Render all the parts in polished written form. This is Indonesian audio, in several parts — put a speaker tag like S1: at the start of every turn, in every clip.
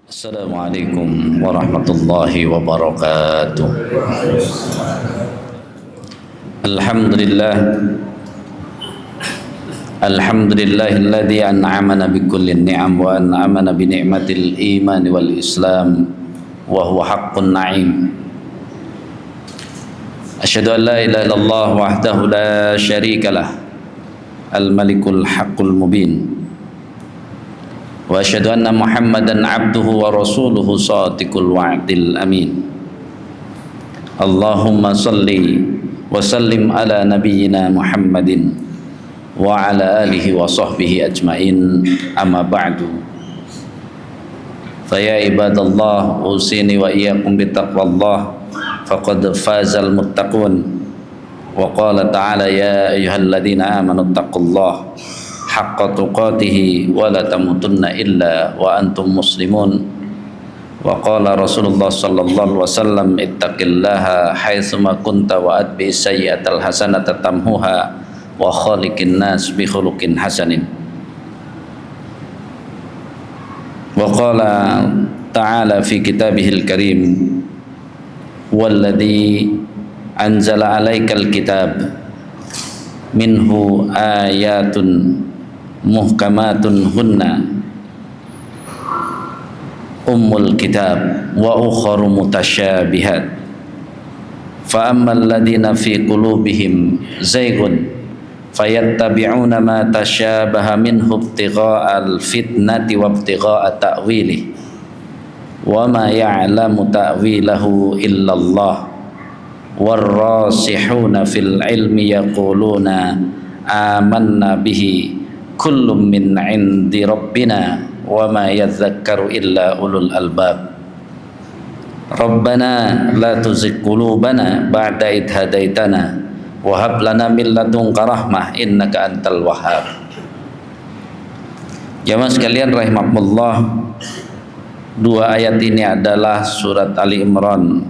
S1: Assalamualaikum warahmatullahi wabarakatuh. Alhamdulillah Alhamdulillahilladzi an'amana bikulli ni'am wa an'amana bi ni'matil iman wal islam wa huwa haqqun na'im. Asyhadu an la ilaha illallah wahdahu la syarikalah al-malikul haqqul mubin. Wa asyhadu anna Muhammadan abduhu wa rasuluhu shadiqul wa'dil amin. Allahumma salli wa sallim ala nabiyyina Muhammadin wa ala alihi wa sahbihi ajmain, amma ba'du. Fa ya ibadallah, usini wa iyyakum bittaqwallah faqad fazal muttaqun. Wa qala ta'ala ya ayyuhalladzina amanu taqullaha haqqa tuqatihi wa la tamutunna illa wa antum muslimun. Wa qala Rasulullah sallallahu alaihi wasallam ittaqillaha haitsuma kunta wa atbi sayyi'atal hasanata tamhuha wa khaliqin nas bi khuluqin hasanin. Wa qala ta'ala fi kitabihil karim walladzi anzala 'alaikal kitab minhu ayatun muhkamatun hunna ummul kitab wa ukharu mutasyabihat fa ammal ladina fi qulubihim zaygun fayattabi'una ma tasyabaha minhu ibtigha'al fitnati wa ibtigha'a ta'wilih wa ma ya'lamu ta'wilahu illallah warrasihuna fil ilmi yaquluna amanna bihi kullum min indi rabbina wa ma yadhakkaru illa ulul albab. Rabbana la tuzigh qulubana ba'da idh hadaitana wa hab lana min ladunka rahmah innaka antal wahhab. Jamaah sekalian rahimakumullah, dua ayat ini adalah surat Ali Imran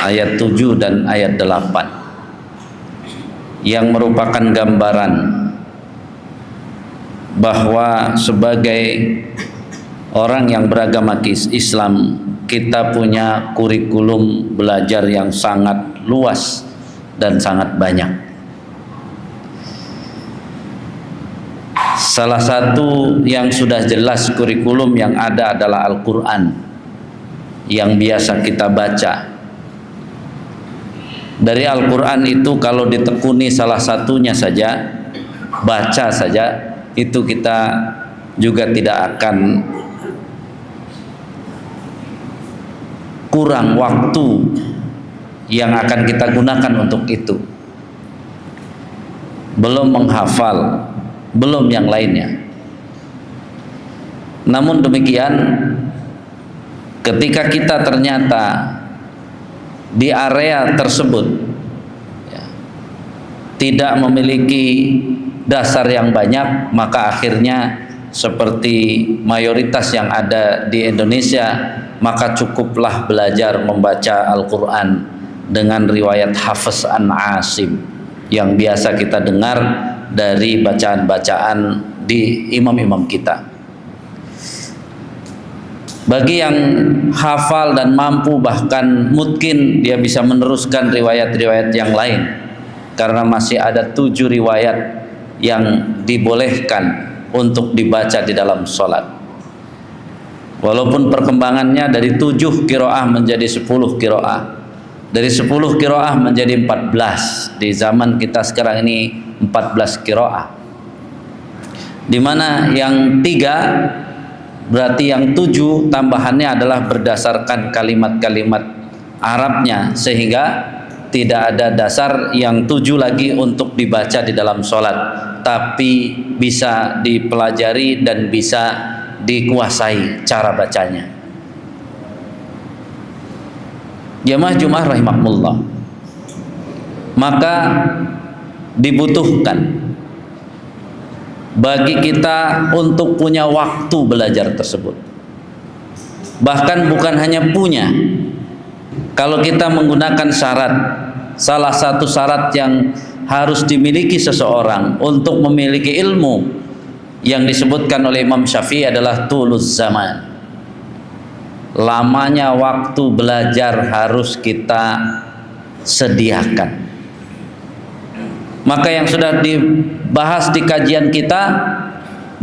S1: ayat 7 dan ayat 8 yang merupakan gambaran bahwa sebagai orang yang beragama Islam, kita punya kurikulum belajar yang sangat luas dan sangat banyak. Salah satu yang sudah jelas kurikulum yang ada adalah Al-Quran yang biasa kita baca. Dari Al-Quran itu kalau ditekuni salah satunya saja, baca saja, itu kita juga tidak akan kurang waktu yang akan kita gunakan untuk itu. Belum menghafal, belum yang lainnya. Namun demikian, ketika kita ternyata di area tersebut ya, tidak memiliki dasar yang banyak, maka akhirnya seperti mayoritas yang ada di Indonesia, maka cukuplah belajar membaca Al-Quran dengan riwayat Hafiz an Asim yang biasa kita dengar dari bacaan-bacaan di imam-imam kita. Bagi yang hafal dan mampu, bahkan mungkin dia bisa meneruskan riwayat-riwayat yang lain, karena masih ada 7 riwayat yang dibolehkan untuk dibaca di dalam sholat. Walaupun perkembangannya dari 7 qiraah menjadi 10 qiraah, dari 10 qiraah menjadi 14, di zaman kita sekarang ini 14 qiraah, di mana yang 3 berarti yang 7 tambahannya adalah berdasarkan kalimat-kalimat Arabnya, sehingga tidak ada dasar yang 7 lagi untuk dibaca di dalam sholat, tapi bisa dipelajari dan bisa dikuasai cara bacanya. Jamaah Jumat rahimakumullah, maka dibutuhkan bagi kita untuk punya waktu belajar tersebut. Bahkan bukan hanya punya, kalau kita menggunakan syarat, salah satu syarat yang harus dimiliki seseorang untuk memiliki ilmu yang disebutkan oleh Imam Syafi'i adalah tuluz zaman. lamanya waktu belajar harus kita sediakan. Maka yang sudah dibahas di kajian kita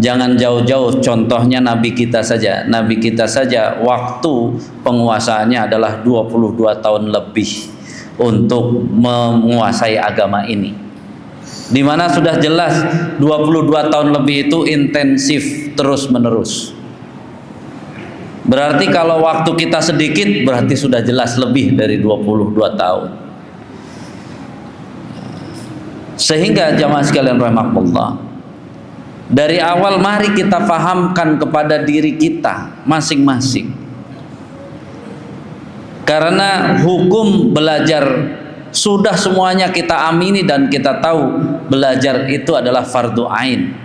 S1: jangan jauh-jauh, contohnya Nabi kita saja. Nabi kita saja waktu penguasaannya adalah 22 tahun lebih untuk menguasai agama ini, di mana sudah jelas 22 tahun lebih itu intensif terus menerus. Berarti kalau waktu kita sedikit berarti sudah jelas lebih dari 22 tahun. Sehingga jamaah sekalian rahimakumullah, dari awal mari kita pahamkan kepada diri kita masing-masing. Karena hukum belajar sudah semuanya kita amini dan kita tahu belajar itu adalah fardu ain.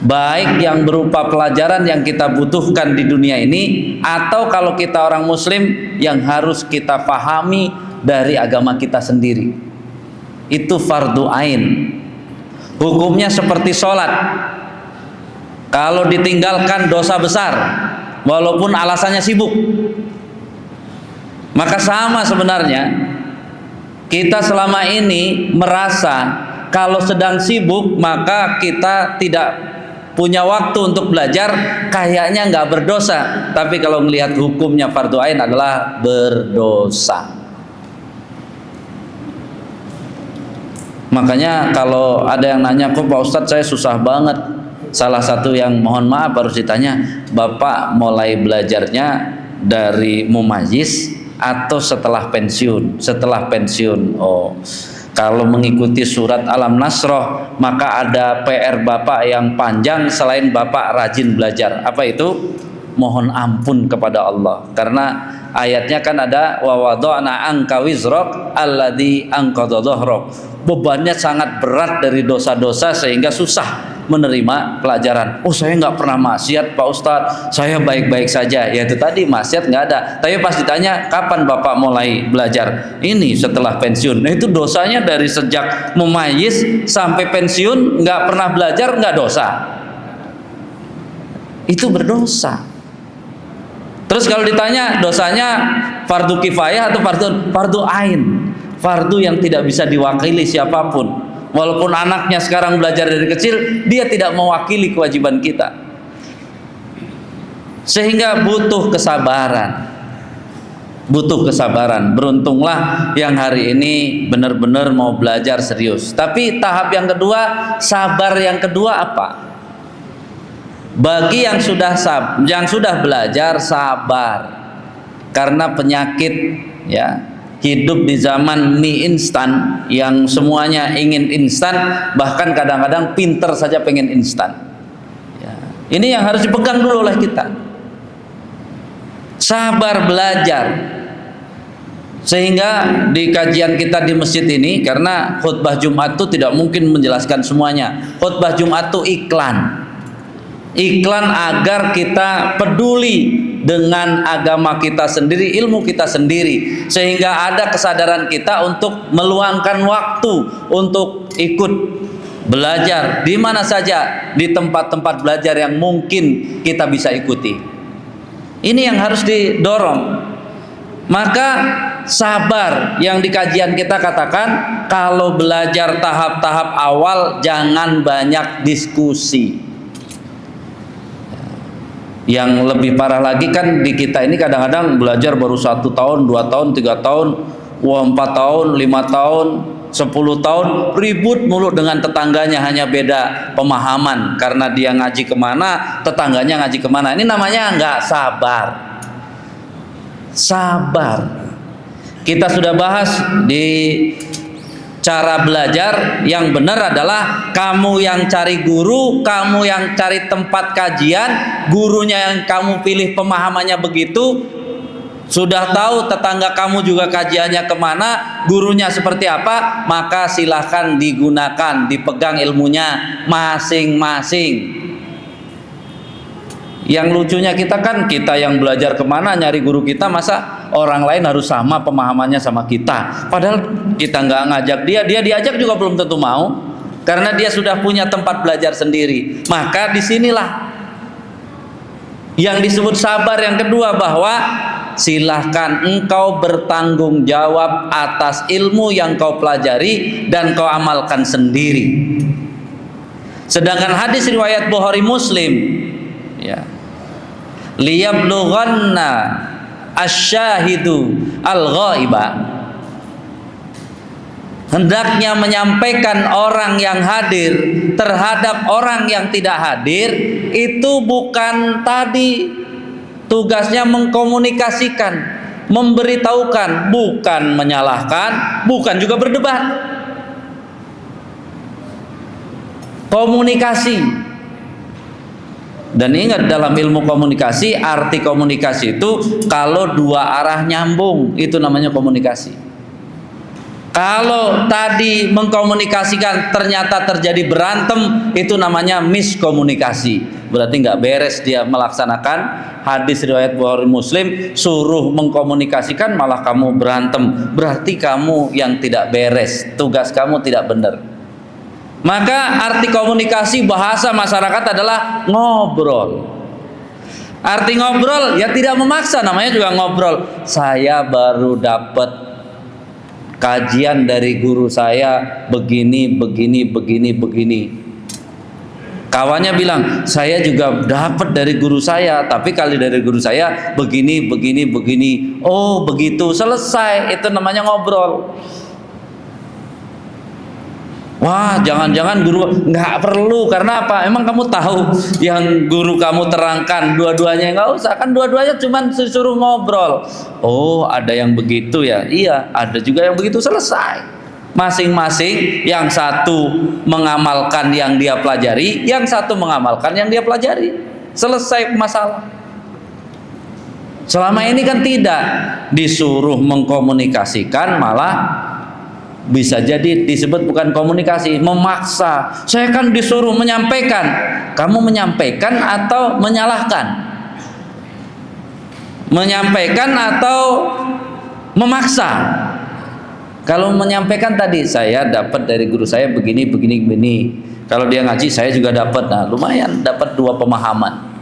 S1: Baik yang berupa pelajaran yang kita butuhkan di dunia ini, atau kalau kita orang muslim yang harus kita pahami dari agama kita sendiri. Itu fardu ain. Hukumnya seperti sholat, kalau ditinggalkan dosa besar walaupun alasannya sibuk. Maka sama sebenarnya kita selama ini merasa kalau sedang sibuk maka kita tidak punya waktu untuk belajar, kayaknya nggak berdosa. Tapi kalau melihat hukumnya fardu ain adalah berdosa. Makanya kalau ada yang nanya, kok Pak Ustadz saya susah banget, salah satu yang mohon maaf harus ditanya, Bapak mulai belajarnya dari mumayyiz atau setelah pensiun? Setelah pensiun. Oh, kalau mengikuti surat Alam Nasroh maka ada PR Bapak yang panjang selain Bapak rajin belajar. Apa itu? Mohon ampun kepada Allah, karena ayatnya kan ada wa wada'na anka wizrak alladzi anqadha dhahrak. Bebannya sangat berat dari dosa-dosa sehingga susah menerima pelajaran. Oh, saya nggak pernah maksiat Pak Ustadz, saya baik-baik saja. Ya itu tadi, maksiat nggak ada. Tapi pas ditanya kapan Bapak mulai belajar, ini setelah pensiun. Nah itu dosanya dari sejak mumayyiz sampai pensiun nggak pernah belajar, nggak dosa. Itu berdosa. Terus kalau ditanya dosanya fardu kifayah atau fardu ain, fardu yang tidak bisa diwakili siapapun. Walaupun anaknya sekarang belajar dari kecil, dia tidak mewakili kewajiban kita. Sehingga butuh kesabaran. Butuh kesabaran. Beruntunglah yang hari ini benar-benar mau belajar serius. Tapi tahap yang kedua, sabar yang kedua apa? Bagi yang sudah belajar, sabar. Karena penyakit, ya, hidup di zaman mie instan yang semuanya ingin instan, bahkan kadang-kadang pinter saja pengen instan. Ya. Ini yang harus dipegang dulu oleh kita. Sabar belajar. Sehingga di kajian kita di masjid ini, karena khutbah Jumat itu tidak mungkin menjelaskan semuanya. Khutbah Jumat itu iklan. Iklan agar kita peduli dengan agama kita sendiri, ilmu kita sendiri, sehingga ada kesadaran kita untuk meluangkan waktu untuk ikut belajar di mana saja, di tempat-tempat belajar yang mungkin kita bisa ikuti. Ini yang harus didorong. Maka sabar yang di kajian kita katakan, kalau belajar tahap-tahap awal jangan banyak diskusi. Yang lebih parah lagi kan di kita ini kadang-kadang belajar baru 1 tahun, 2 tahun, 3 tahun, 4 tahun, 5 tahun, 10 tahun, ribut mulu dengan tetangganya, hanya beda pemahaman karena dia ngaji kemana, tetangganya ngaji kemana. Ini namanya nggak sabar. Sabar. Kita sudah bahas di cara belajar yang benar adalah kamu yang cari guru, kamu yang cari tempat kajian, gurunya yang kamu pilih pemahamannya begitu, sudah tahu tetangga kamu juga kajiannya kemana, gurunya seperti apa, maka silahkan digunakan, dipegang ilmunya masing-masing. Yang lucunya kita kan, kita yang belajar kemana nyari guru kita, masa orang lain harus sama pemahamannya sama kita, padahal kita nggak ngajak dia, dia diajak juga belum tentu mau, karena dia sudah punya tempat belajar sendiri. Maka disinilah Yang disebut sabar yang kedua bahwa silahkan engkau bertanggung jawab atas ilmu yang kau pelajari dan kau amalkan sendiri. Sedangkan hadis riwayat Bukhari Muslim, ya, liyablughanna asyahidu al-ghaiba, hendaknya menyampaikan orang yang hadir terhadap orang yang tidak hadir. Itu bukan tadi tugasnya mengkomunikasikan, memberitahukan, bukan menyalahkan, bukan juga berdebat. Komunikasi. Dan ingat, dalam ilmu komunikasi, arti komunikasi itu kalau dua arah nyambung, itu namanya komunikasi. Kalau tadi mengkomunikasikan ternyata terjadi berantem, itu namanya miskomunikasi. Berarti nggak beres dia melaksanakan hadis riwayat Bukhari Muslim, suruh mengkomunikasikan malah kamu berantem. Berarti kamu yang tidak beres, tugas kamu tidak benar. Maka arti komunikasi bahasa masyarakat adalah ngobrol. Arti ngobrol ya tidak memaksa, namanya juga ngobrol. Saya baru dapat kajian dari guru saya begini. Kawannya bilang, saya juga dapat dari guru saya, tapi kali dari guru saya begini. Oh begitu, selesai. Itu namanya ngobrol. Wah, jangan-jangan guru nggak perlu, karena apa? Emang kamu tahu yang guru kamu terangkan dua-duanya? Nggak usah, kan dua-duanya cuma disuruh ngobrol. Oh, ada yang begitu ya? Iya, ada juga yang begitu, selesai. Masing-masing, yang satu mengamalkan yang dia pelajari, yang satu mengamalkan yang dia pelajari. Selesai masalah. Selama ini kan tidak disuruh mengkomunikasikan, malah bisa jadi disebut bukan komunikasi, memaksa. Saya kan disuruh menyampaikan. Kamu menyampaikan atau menyalahkan? Menyampaikan atau memaksa? Kalau menyampaikan tadi, saya dapat dari guru saya begini. Kalau dia ngaji, saya juga dapat. Nah, lumayan dapat 2 pemahaman.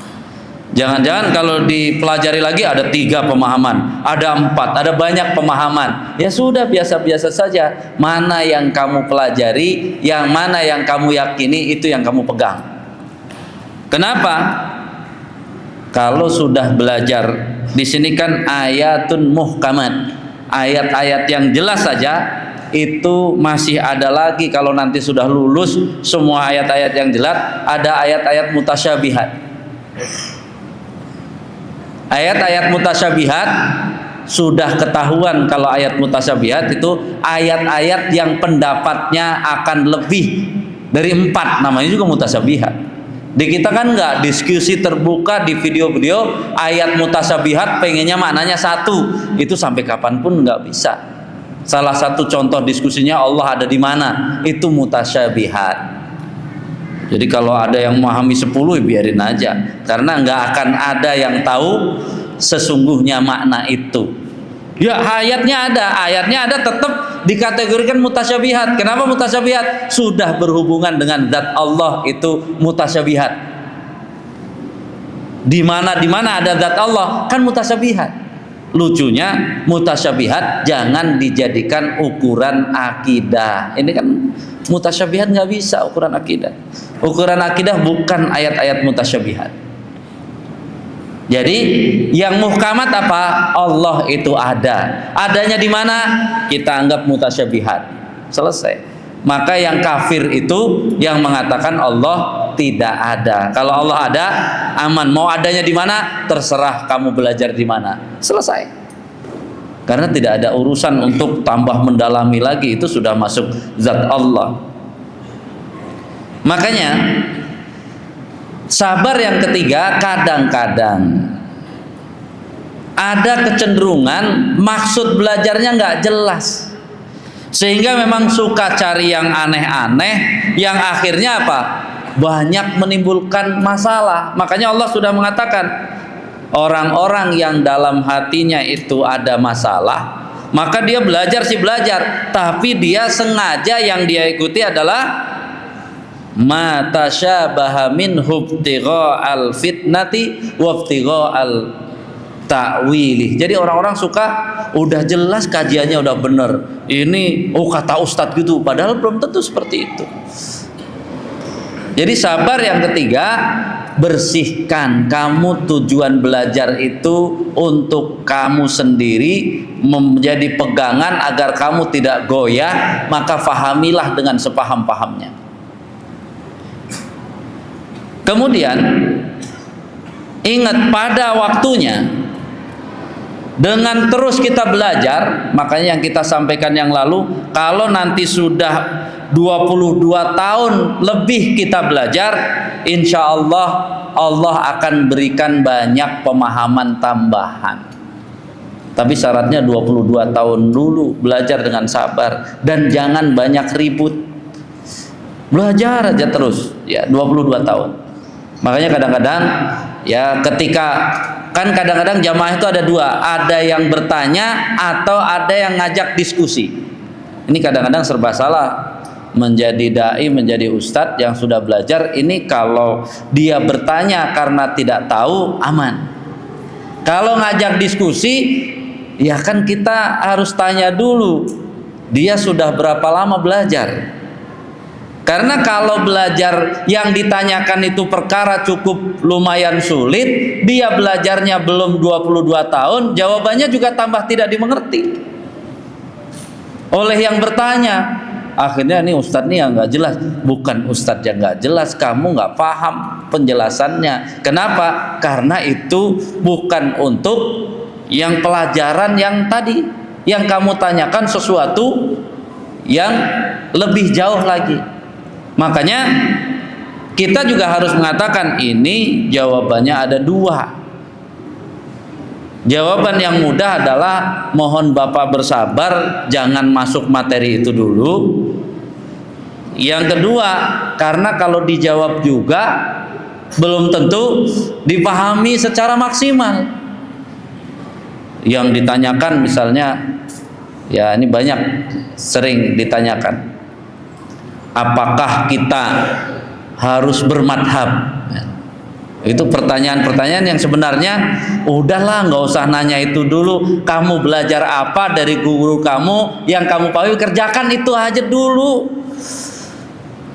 S1: Jangan-jangan kalau dipelajari lagi ada 3 pemahaman, ada 4, ada banyak pemahaman. Ya sudah, biasa-biasa saja. Mana yang kamu pelajari, yang mana yang kamu yakini, itu yang kamu pegang. Kenapa? Kalau sudah belajar, di sini kan ayatun muhkamat, ayat-ayat yang jelas saja, itu masih ada lagi. Kalau nanti sudah lulus semua ayat-ayat yang jelas, ada ayat-ayat mutasyabihat. Ayat-ayat mutasyabihat sudah ketahuan. Kalau ayat mutasyabihat itu ayat-ayat yang pendapatnya akan lebih dari 4, namanya juga mutasyabihat. Di kita kan enggak, diskusi terbuka di video-video, ayat mutasyabihat pengennya maknanya 1, itu sampai kapanpun enggak bisa. Salah satu contoh diskusinya, Allah ada di mana, itu mutasyabihat. Jadi kalau ada yang memahami 10, ya biarin aja, karena nggak akan ada yang tahu sesungguhnya makna itu. Ya ayatnya ada tetap dikategorikan mutasyabihat. Kenapa mutasyabihat? Sudah berhubungan dengan zat Allah, itu mutasyabihat. Di mana ada zat Allah kan mutasyabihat. Lucunya mutasyabihat jangan dijadikan ukuran akidah. Ini kan mutasyabihat nggak bisa ukuran akidah. Ukuran akidah bukan ayat-ayat mutasyabihat. Jadi yang muhkamat apa? Allah itu ada. Adanya di mana? Kita anggap mutasyabihat. Selesai. Maka yang kafir itu yang mengatakan Allah tidak ada. Kalau Allah ada, aman. Mau adanya di mana? Terserah kamu belajar di mana. Selesai. Karena tidak ada urusan untuk tambah mendalami lagi, itu sudah masuk zat Allah. Makanya sabar yang ketiga, kadang-kadang ada kecenderungan maksud belajarnya nggak jelas, sehingga memang suka cari yang aneh-aneh, yang akhirnya apa? Banyak menimbulkan masalah. Makanya Allah sudah mengatakan, orang-orang yang dalam hatinya itu ada masalah, maka dia belajar, tapi dia sengaja yang dia ikuti adalah ma tasyabaha minhu ibtigha'al fitnati wa ibtigha'al ta'wili. Jadi orang-orang suka udah jelas kajiannya udah bener, ini kata ustadz gitu, padahal belum tentu seperti itu. Jadi sabar yang ketiga, bersihkan. Kamu tujuan belajar itu untuk kamu sendiri, menjadi pegangan agar kamu tidak goyah, maka fahamilah dengan sepaham-pahamnya. Kemudian ingat pada waktunya, dengan terus kita belajar. Makanya yang kita sampaikan yang lalu, kalau nanti sudah 22 tahun lebih kita belajar, insya Allah Allah akan berikan banyak pemahaman tambahan. Tapi syaratnya 22 tahun dulu belajar dengan sabar, dan jangan banyak ribut. Belajar aja terus ya 22 tahun. Makanya kadang-kadang ya ketika kan kadang-kadang jamaah itu ada dua, ada yang bertanya atau ada yang ngajak diskusi. Ini kadang-kadang serba salah. Menjadi dai, menjadi ustadz yang sudah belajar ini, kalau dia bertanya karena tidak tahu, aman. Kalau ngajak diskusi, ya kan kita harus tanya dulu dia sudah berapa lama belajar. Karena kalau belajar yang ditanyakan itu perkara cukup lumayan sulit, dia belajarnya belum 22 tahun, jawabannya juga tambah tidak dimengerti oleh yang bertanya. Akhirnya nih ustadz nih yang nggak jelas. Bukan ustadz yang nggak jelas, kamu nggak paham penjelasannya. Kenapa? Karena itu bukan untuk yang pelajaran yang tadi, yang kamu tanyakan sesuatu yang lebih jauh lagi. Makanya kita juga harus mengatakan ini jawabannya ada dua. Jawaban yang mudah adalah mohon Bapak bersabar, jangan masuk materi itu dulu. Yang kedua, karena kalau dijawab juga belum tentu dipahami secara maksimal. Yang ditanyakan misalnya, ya ini banyak sering ditanyakan, apakah kita harus bermadhab? Itu pertanyaan-pertanyaan yang sebenarnya udahlah, nggak usah nanya itu dulu. Kamu belajar apa dari guru kamu, yang kamu pahami kerjakan itu aja dulu.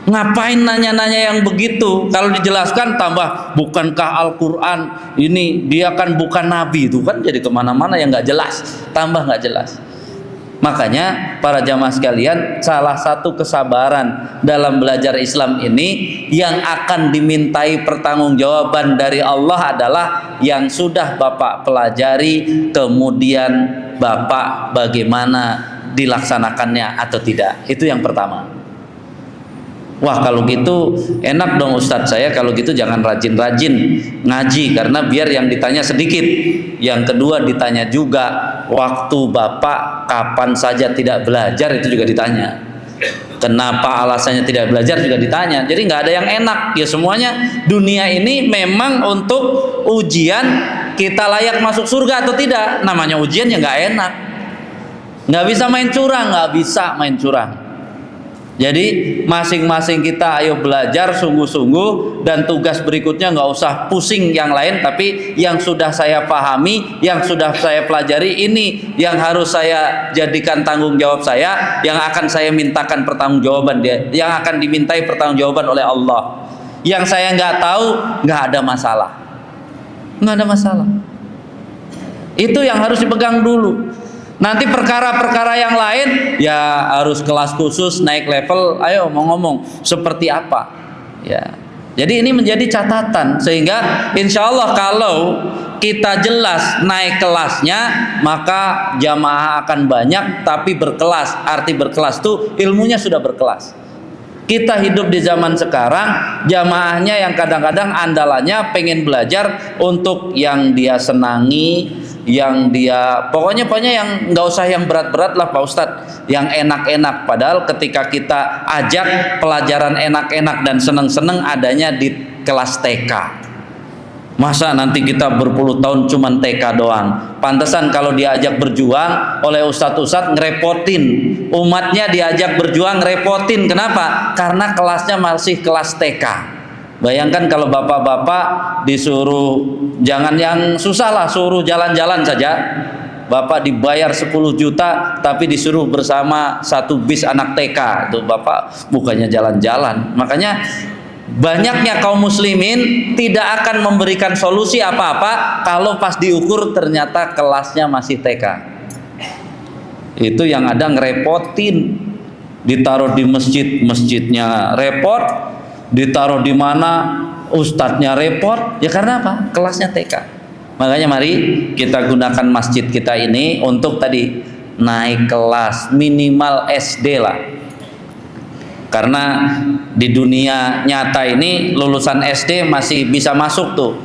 S1: Ngapain nanya-nanya yang begitu? Kalau dijelaskan tambah, bukankah Al-Quran ini dia kan bukan nabi, itu kan jadi kemana-mana yang nggak jelas, tambah nggak jelas. Makanya para jamaah sekalian, salah satu kesabaran dalam belajar Islam ini yang akan dimintai pertanggungjawaban dari Allah adalah yang sudah Bapak pelajari, kemudian Bapak bagaimana dilaksanakannya atau tidak. Itu yang pertama. Wah, kalau gitu enak dong Ustadz, saya kalau gitu jangan rajin-rajin ngaji karena biar yang ditanya sedikit. Yang kedua ditanya juga waktu Bapak kapan saja tidak belajar, itu juga ditanya. Kenapa alasannya tidak belajar juga ditanya. Jadi nggak ada yang enak ya, semuanya dunia ini memang untuk ujian kita layak masuk surga atau tidak. Namanya ujian ya nggak enak. Nggak bisa main curang, nggak bisa main curang. Jadi masing-masing kita ayo belajar sungguh-sungguh, dan tugas berikutnya nggak usah pusing yang lain, tapi yang sudah saya pahami, yang sudah saya pelajari, ini yang harus saya jadikan tanggung jawab saya, yang akan saya mintakan pertanggungjawaban dia, yang akan dimintai pertanggungjawaban oleh Allah. Yang saya nggak tahu, nggak ada masalah, nggak ada masalah. Itu yang harus dipegang dulu. Nanti perkara-perkara yang lain ya harus kelas khusus, naik level. Ayo mau ngomong seperti apa ya. Jadi ini menjadi catatan, sehingga insya Allah kalau kita jelas naik kelasnya, maka jamaah akan banyak tapi berkelas. Arti berkelas itu ilmunya sudah berkelas. Kita hidup di zaman sekarang, jamaahnya yang kadang-kadang andalannya pengen belajar untuk yang dia senangi, yang dia pokoknya yang nggak usah yang berat-berat lah Pak Ustadz, yang enak-enak. Padahal ketika kita ajak pelajaran enak-enak dan seneng-seneng adanya di kelas TK. Masa nanti kita berpuluh tahun cuman TK doang? Pantesan kalau diajak berjuang oleh ustadz-ustadz ngerepotin umatnya, diajak berjuang ngerepotin. Kenapa? Karena kelasnya masih kelas TK. Bayangkan kalau bapak-bapak disuruh, jangan yang susah lah, suruh jalan-jalan saja. Bapak dibayar 10 juta tapi disuruh bersama satu bis anak TK, itu bapak bukannya jalan-jalan. Makanya banyaknya kaum muslimin tidak akan memberikan solusi apa-apa kalau pas diukur ternyata kelasnya masih TK. Itu yang ada ngerepotin, ditaruh di masjid, masjidnya repot, ditaruh di mana ustadznya repot. Ya karena apa? Kelasnya TK. Makanya mari kita gunakan masjid kita ini untuk tadi naik kelas, minimal SD lah. Karena di dunia nyata ini lulusan SD masih bisa masuk tuh,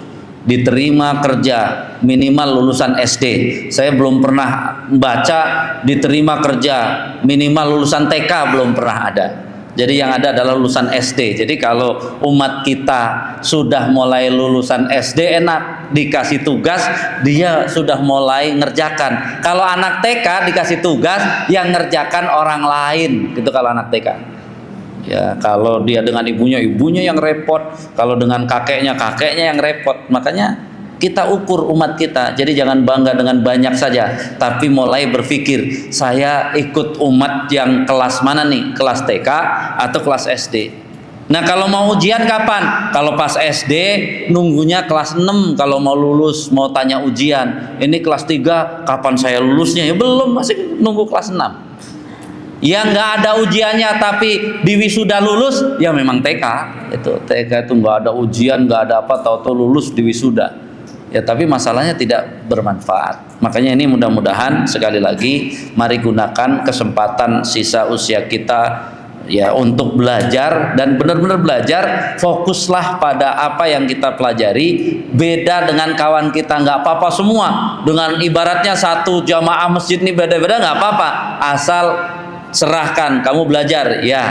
S1: diterima kerja, minimal lulusan SD. Saya belum pernah baca diterima kerja minimal lulusan TK, belum pernah ada. Jadi yang ada adalah lulusan SD. Jadi kalau umat kita sudah mulai lulusan SD enak, dikasih tugas dia sudah mulai ngerjakan. Kalau anak TK dikasih tugas yang ngerjakan orang lain, gitu kalau anak TK. Ya, kalau dia dengan ibunya yang repot, kalau dengan kakeknya yang repot. Makanya kita ukur umat kita. Jadi jangan bangga dengan banyak saja, tapi mulai berpikir, saya ikut umat yang kelas mana nih? Kelas TK atau kelas SD? Nah, kalau mau ujian kapan? Kalau pas SD nunggunya kelas 6 kalau mau lulus, mau tanya ujian. Ini kelas 3 kapan saya lulusnya? Ya belum, masih nunggu kelas 6. Yang nggak ada ujiannya tapi di wisuda lulus, ya memang TK. Itu TK itu nggak ada ujian, nggak ada apa, tahu-tahu lulus di wisuda. Ya tapi masalahnya tidak bermanfaat. Makanya ini mudah-mudahan sekali lagi mari gunakan kesempatan sisa usia kita ya untuk belajar, dan benar-benar belajar, fokuslah pada apa yang kita pelajari. Beda dengan kawan kita, nggak apa-apa semua. Dengan ibaratnya satu jamaah masjid ini beda-beda, nggak apa-apa, asal serahkan kamu belajar, ya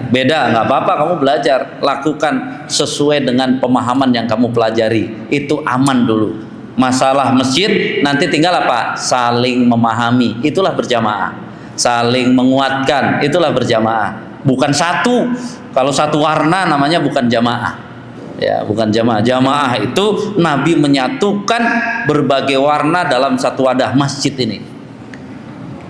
S1: beda nggak apa-apa, kamu belajar, lakukan sesuai dengan pemahaman yang kamu pelajari, itu aman dulu. Masalah masjid nanti tinggal apa? Saling memahami, itulah berjamaah. Saling menguatkan, itulah berjamaah. Bukan satu, kalau satu warna namanya bukan jamaah. Ya, bukan jamaah. Jamaah itu Nabi menyatukan berbagai warna dalam satu wadah masjid ini.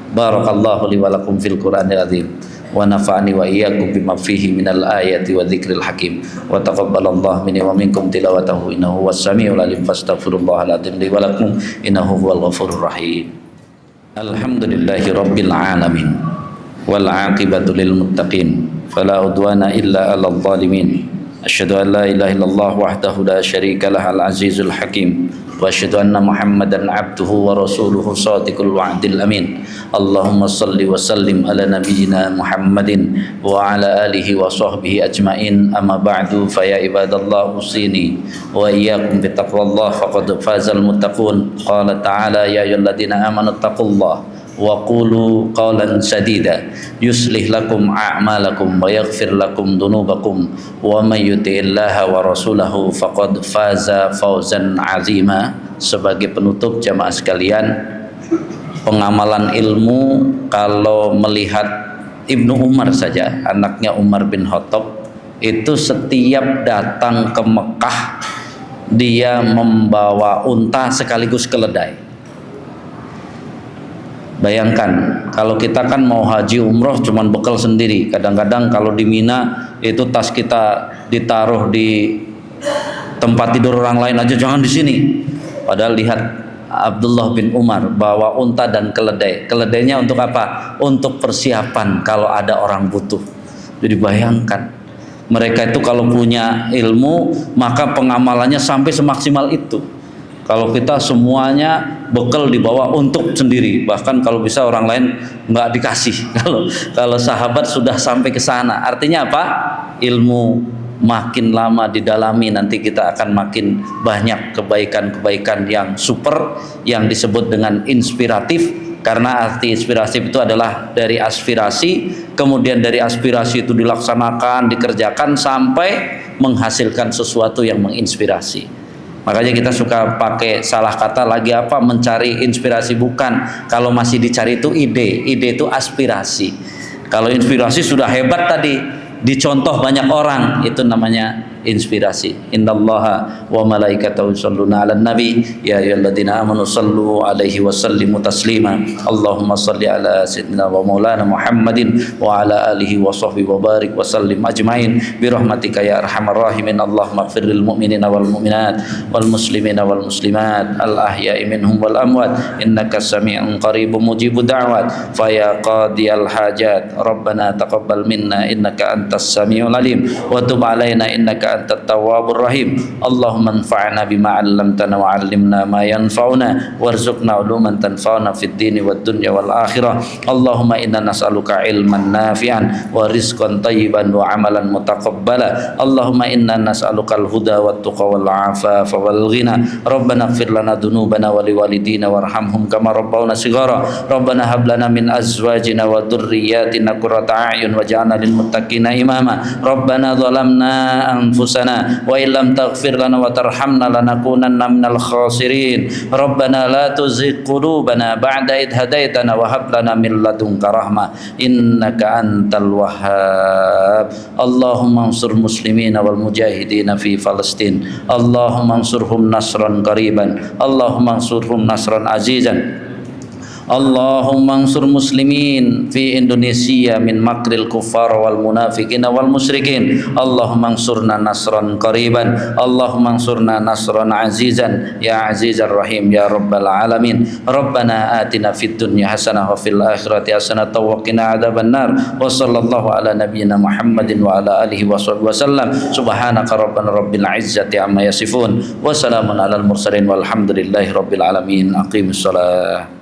S1: Barakallahu li wa lakum fil Qur'anil azim wa nafa'ani wa iyyakum bima fihi minal ayati wa dzikril hakim wa taqabbalallahu minni wa minkum tilawatahu innahu huwas samiul alim fastaghfirullahal azim li wa lakum innahu huwal ghafurur rahim. Alhamdulillahi rabbil alamin wal 'aqibatu lil muttaqin fala udwana illa 'alal zalimin. Asyhadu an la ilaha illallah wahdahu la syarika lahal azizul hakim wa asyhadu anna Muhammadan abduhu wa rasuluhu shadiqul wa'dil amin. Allahumma salli wa sallim ala nabiyyina Muhammadin wa ala alihi wa sahbihi ajmain. Amma ba'du, fa ya ibadallah usini wa iyyakum bi taqwallah faqad fazal muttaqun. Qala ta'ala ya ayyuhalladzina amanu taqullaha wa qulu qawlan sadida yuslih lakum a'malakum wa yaghfir lakum dunubakum wa may yuti'illaha wa rasulahu faqad faza fawzan azima. Sebagai penutup jamaah sekalian, pengamalan ilmu, kalau melihat Ibnu Umar saja, anaknya Umar bin Khattab, itu setiap datang ke Mekah dia membawa unta sekaligus keledai. Bayangkan kalau kita kan mau haji umroh cuman bekal sendiri. Kadang-kadang kalau di Mina itu tas kita ditaruh di tempat tidur orang lain aja, jangan di sini. Padahal lihat Abdullah bin Umar bawa unta dan keledai. Keledainya untuk apa? Untuk persiapan kalau ada orang butuh. Jadi bayangkan, mereka itu kalau punya ilmu maka pengamalannya sampai semaksimal itu. Kalau kita semuanya bekal dibawa untuk sendiri, bahkan kalau bisa orang lain nggak dikasih. Kalau sahabat sudah sampai ke sana, artinya apa? Ilmu makin lama didalami, nanti kita akan makin banyak kebaikan-kebaikan yang super, yang disebut dengan inspiratif. Karena arti inspiratif itu adalah dari aspirasi, kemudian dari aspirasi itu dilaksanakan, dikerjakan sampai menghasilkan sesuatu yang menginspirasi. Makanya kita suka pakai salah kata lagi apa, mencari inspirasi, bukan. Kalau masih dicari itu ide, ide itu aspirasi. Kalau inspirasi sudah hebat tadi, dicontoh banyak orang, itu namanya inspirasi. Innallaha wa malaikatahu yusholluna 'alan nabi ya ayyuhalladzina amanu shallu 'alaihi wa sallimu taslima. Allahumma shalli ala sayyidina wa maulana Muhammadin wa ala alihi wa sahbihi wa barik wa sallim ajmain bi rahmatika ya arhamar rahimin. Allahumma ighfir lil mu'minina wal mu'minat wal muslimina wal muslimat al ahya'i minhum wal amwat innaka sami'un qaribun mujibud da'wat fa ya qadiyal hajat rabbana taqabbal minna innaka antas samiul alim wa tub 'alaina innaka antat tawwabur rahim. Allahumma anfa'na bima 'allamtana wa 'allimna ma yanfa'una warzuqna 'uluman tanfa'una fid dini wad dunya wal akhirah. Allahumma inna nas'aluka 'ilman nafi'an wa rizqan thayyiban wa 'amalan mutaqabbala. Allahumma inna nas'aluka al-huda wat tuqa wal 'afafa wal ghina. Rabbana ighfir lana dhunubana wa liwalidina warhamhum kama rabbawna shighara. Rabbana hab lana min azwajina wa dhurriyyatina qurrata a'yun waj'alna lil muttaqina imama. Rabbana dhalamna anfusana wa illam taghfir lana wa tarhamna lanakunanna minal khasirin. Rabbana la tuzigh qulubana ba'da idh hadaitana wa hab lana min ladunka rahmah innaka antal wahhab. Allahumma ansur muslimina wal mujahidina fi Palestin. Allahumma ansurhum nasran qariban. Allahumma ansurhum nasran azizan. Allahumma ansur muslimin fi Indonesia min makril kuffar wal munafiqin wal musyrikin. Allahumma ansurna nasran qariban. Allahumma ansurna nasran azizan ya azizar rahim ya rabbal alamin. Rabbana atina fid dunya hasanah wa fil akhirati hasanah wa qina adzabannar. Wa sallallahu ala nabiyyina Muhammadin wa ala alihi wa sahbihi wasallam. Subhanaka rabbana rabbil izzati amma yasifun wa salamun alal mursalin walhamdulillahi rabbil alamin. Aqimus shalah.